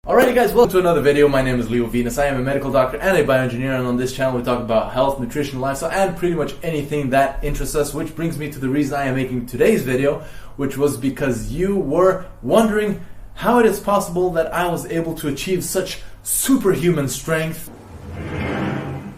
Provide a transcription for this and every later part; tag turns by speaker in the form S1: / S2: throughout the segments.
S1: Alrighty guys, welcome to another video. My name is Leo Venus. I am a medical doctor and a bioengineer, and on this channel we talk about health, nutrition, lifestyle, and pretty much anything that interests us, which brings me to the reason I am making today's video, which was because you were wondering how it is possible that I was able to achieve such superhuman strength.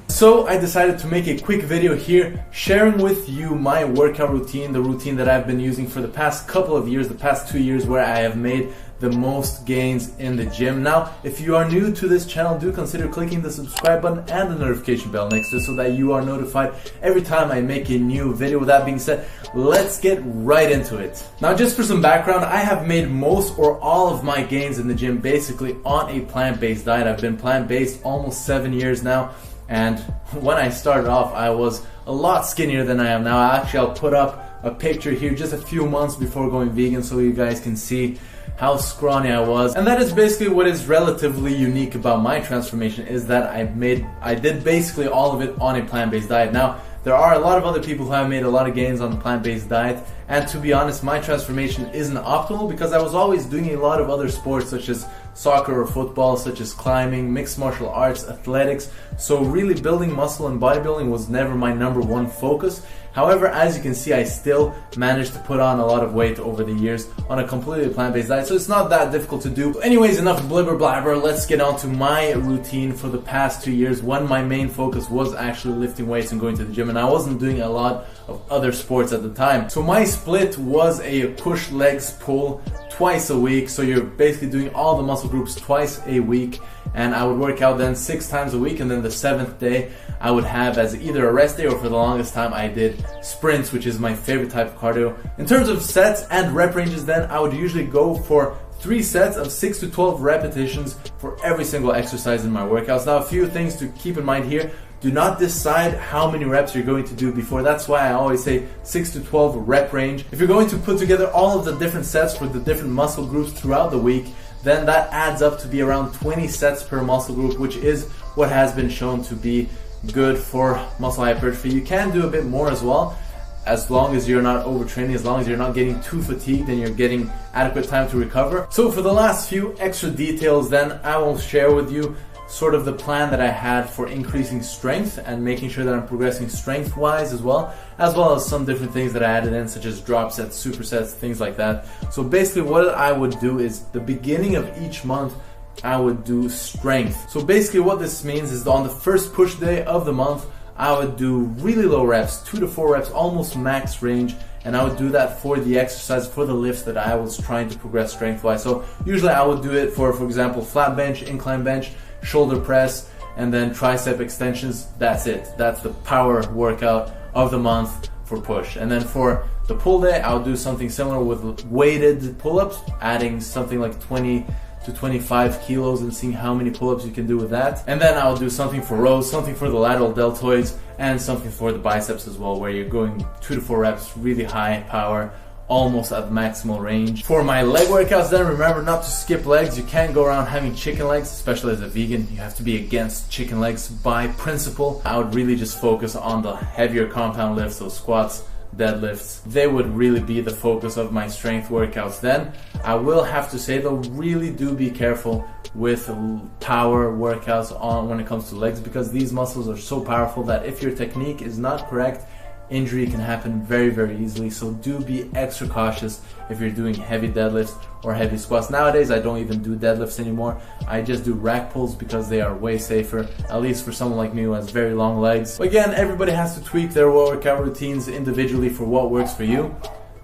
S1: So I decided to make a quick video here sharing with you my workout routine, the routine that I've been using for the past couple of years, the past 2 years, where I have made the most gains in the gym. Now, if you are new to this channel, do consider clicking the subscribe button and the notification bell next to it so that you are notified every time I make a new video. With that being said, let's get right into it. Now, just for some background, I have made most or all of my gains in the gym basically on a plant-based diet. I've been plant-based almost 7 years now. And when I started off, I was a lot skinnier than I am now. Actually, I'll put up a picture here just a few months before going vegan so you guys can see how scrawny I was. And that is basically what is relatively unique about my transformation, is that I did basically all of it on a plant-based diet. Now, there are a lot of other people who have made a lot of gains on the plant-based diet, and to be honest, my transformation isn't optimal because I was always doing a lot of other sports such as soccer or football, such as climbing, mixed martial arts, athletics. So really building muscle and bodybuilding was never my number one focus. However, as you can see, I still managed to put on a lot of weight over the years on a completely plant-based diet, so it's not that difficult to do. Anyways, enough blibber blabber, let's get on to my routine for the past 2 years when my main focus was actually lifting weights and going to the gym, and I wasn't doing a lot of other sports at the time. So my split was a push legs pull twice a week, so you're basically doing all the muscle groups twice a week, and I would work out then 6 times a week, and then the 7th day I would have as either a rest day, or for the longest time I did sprints, which is my favorite type of cardio. In terms of sets and rep ranges then, I would usually go for 3 sets of 6 to 12 repetitions for every single exercise in my workouts. Now, a few things to keep in mind here. Do not decide how many reps you're going to do before. That's why I always say 6 to 12 rep range. If you're going to put together all of the different sets for the different muscle groups throughout the week, then that adds up to be around 20 sets per muscle group, which is what has been shown to be good for muscle hypertrophy. You can do a bit more as well, as long as you're not overtraining, as long as you're not getting too fatigued and you're getting adequate time to recover. So for the last few extra details then, I will share with you sort of the plan that I had for increasing strength and making sure that I'm progressing strength wise as well as some different things that I added in, such as drop sets, supersets, things like that. So basically what I would do is the beginning of each month I would do strength. So basically what this means is on the first push day of the month I would do really low reps, 2 to 4 reps, almost max range, and I would do that for the exercise, for the lifts that I was trying to progress strength wise. So usually I would do it for example, flat bench, incline bench, shoulder press, and then tricep extensions. That's it. That's the power workout of the month for push. And then for the pull day, I'll do something similar with weighted pull-ups, adding something like 20 to 25 kilos and seeing how many pull-ups you can do with that. And then I'll do something for rows, something for the lateral deltoids, and something for the biceps as well, where you're going 2 to 4 reps, really high power, almost at maximal range. For my leg workouts then, remember not to skip legs. You can't go around having chicken legs, especially as a vegan. You have to be against chicken legs by principle. I would really just focus on the heavier compound lifts, so squats, deadlifts. They would really be the focus of my strength workouts then. I will have to say though, really do be careful with power workouts when it comes to legs, because these muscles are so powerful that if your technique is not correct, injury can happen very, very easily. So do be extra cautious if you're doing heavy deadlifts or heavy squats. Nowadays, I don't even do deadlifts anymore. I just do rack pulls because they are way safer, at least for someone like me who has very long legs. Again, everybody has to tweak their workout routines individually for what works for you.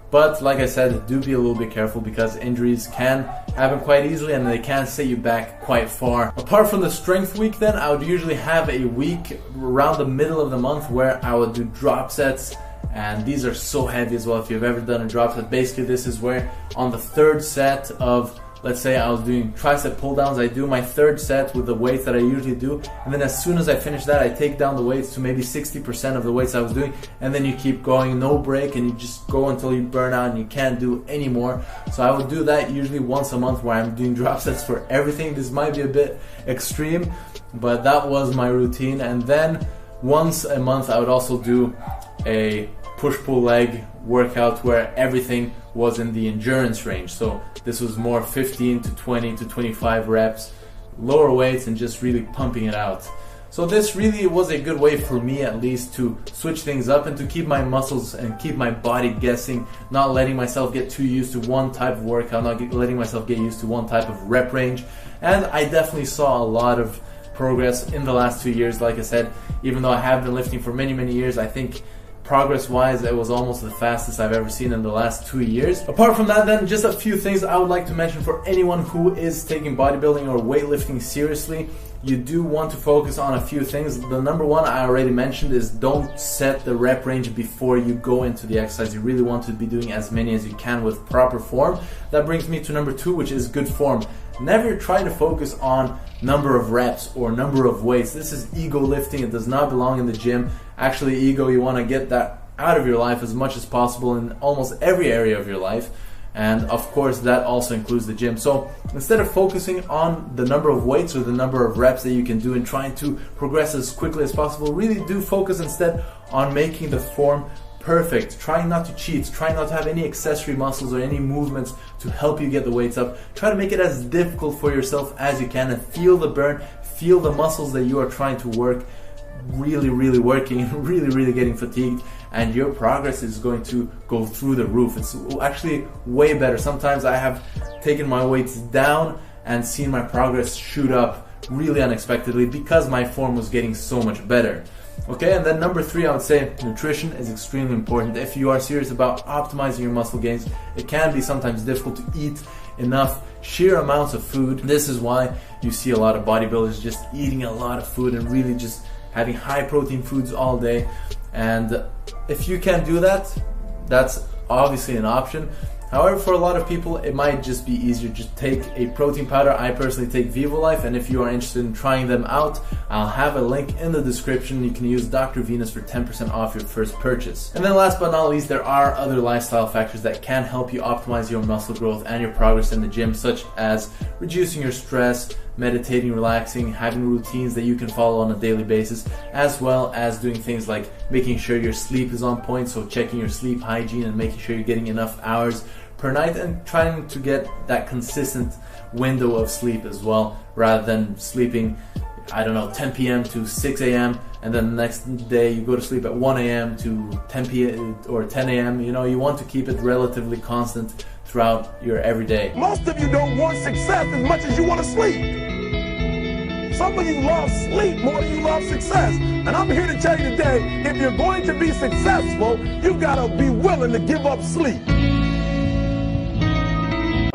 S1: But like I said, do be a little bit careful because injuries can happen quite easily and they can set you back quite far. Apart from the strength week then, I would usually have a week around the middle of the month where I would do drop sets, and these are so heavy as well. If you've ever done a drop set, basically this is where on the 3rd set of, let's say I was doing tricep pull downs, I do my 3rd set with the weights that I usually do, and then as soon as I finish that, I take down the weights to maybe 60% of the weights I was doing, and then you keep going, no break, and you just go until you burn out and you can't do any more. So I would do that usually once a month where I'm doing drop sets for everything. This might be a bit extreme, but that was my routine. And then once a month I would also do a push-pull leg workout where everything was in the endurance range. So This was more 15 to 20 to 25 reps, lower weights, and just really pumping it out. So this really was a good way for me, at least, to switch things up and to keep my muscles and keep my body guessing, not letting myself get too used to one type of workout, not letting myself get used to one type of rep range. And I definitely saw a lot of progress in the last 2 years. Like I said, even though I have been lifting for many years, I think progress-wise, it was almost the fastest I've ever seen in the last 2 years. Apart from that, then, just a few things I would like to mention for anyone who is taking bodybuilding or weightlifting seriously. You do want to focus on a few things. The number one I already mentioned is don't set the rep range before you go into the exercise. You really want to be doing as many as you can with proper form. That brings me to number two, which is good form. Never try to focus on number of reps or number of weights. This is ego lifting. It does not belong in the gym. Actually, ego, you want to get that out of your life as much as possible in almost every area of your life. And of course, that also includes the gym. So instead of focusing on the number of weights or the number of reps that you can do and trying to progress as quickly as possible, really do focus instead on making the form perfect. Try not to cheat. Try not to have any accessory muscles or any movements to help you get the weights up. Try to make it as difficult for yourself as you can and feel the burn, feel the muscles that you are trying to work really working and really getting fatigued, and your progress is going to go through the roof. It's actually way better. Sometimes I have taken my weights down and seen my progress shoot up really unexpectedly because my form was getting so much better. Okay, and then number three, I would say nutrition is extremely important. If you are serious about optimizing your muscle gains, it can be sometimes difficult to eat enough sheer amounts of food. This is why you see a lot of bodybuilders just eating a lot of food and really just having high protein foods all day. And if you can do that, that's obviously an option. However, for a lot of people, it might just be easier. Just take a protein powder. I personally take VivoLife, and if you are interested in trying them out, I'll have a link in the description. You can use Dr. Venus for 10% off your first purchase. And then last but not least, there are other lifestyle factors that can help you optimize your muscle growth and your progress in the gym, such as reducing your stress, meditating, relaxing, having routines that you can follow on a daily basis, as well as doing things like making sure your sleep is on point, so checking your sleep hygiene and making sure you're getting enough hours per night and trying to get that consistent window of sleep as well, rather than sleeping, I don't know, 10 p.m. to 6 a.m. and then the next day you go to sleep at 1 a.m. to 10 p.m. or 10 a.m. You know, you want to keep it relatively constant throughout your everyday.
S2: Most of you don't want success as much as you want to sleep. Some of you love sleep more than you love success. And I'm here to tell you today, if you're going to be successful, you've got to be willing to give up sleep.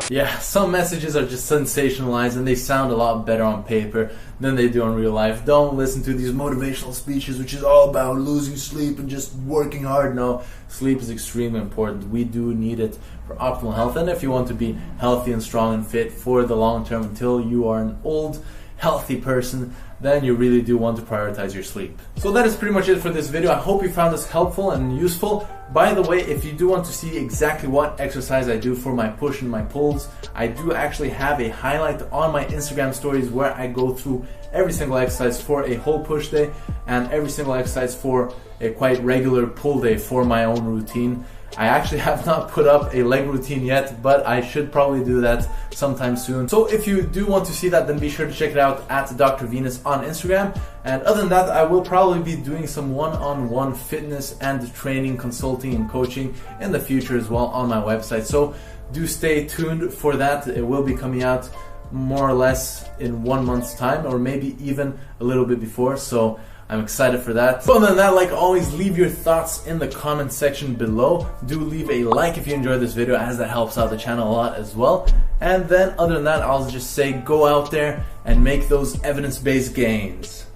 S1: Yeah, some messages are just sensationalized and they sound a lot better on paper than they do in real life. Don't listen to these motivational speeches which is all about losing sleep and just working hard. No, sleep is extremely important. We do need it for optimal health, and if you want to be healthy and strong and fit for the long term until you are an old, healthy person, then you really do want to prioritize your sleep. So that is pretty much it for this video. I hope you found this helpful and useful. By the way, if you do want to see exactly what exercise I do for my push and my pulls, I do actually have a highlight on my Instagram stories where I go through every single exercise for a whole push day and every single exercise for a quite regular pull day for my own routine. I actually have not put up a leg routine yet, but I should probably do that sometime soon. So if you do want to see that, then be sure to check it out at Dr. Venus on Instagram. And other than that, I will probably be doing some one-on-one fitness and training, consulting and coaching in the future as well on my website. So do stay tuned for that. It will be coming out more or less in 1 month's time, or maybe even a little bit before. So I'm excited for that. So other than that, like always, leave your thoughts in the comment section below. Do leave a like if you enjoyed this video, as that helps out the channel a lot as well. And then other than that, I'll just say go out there and make those evidence-based gains.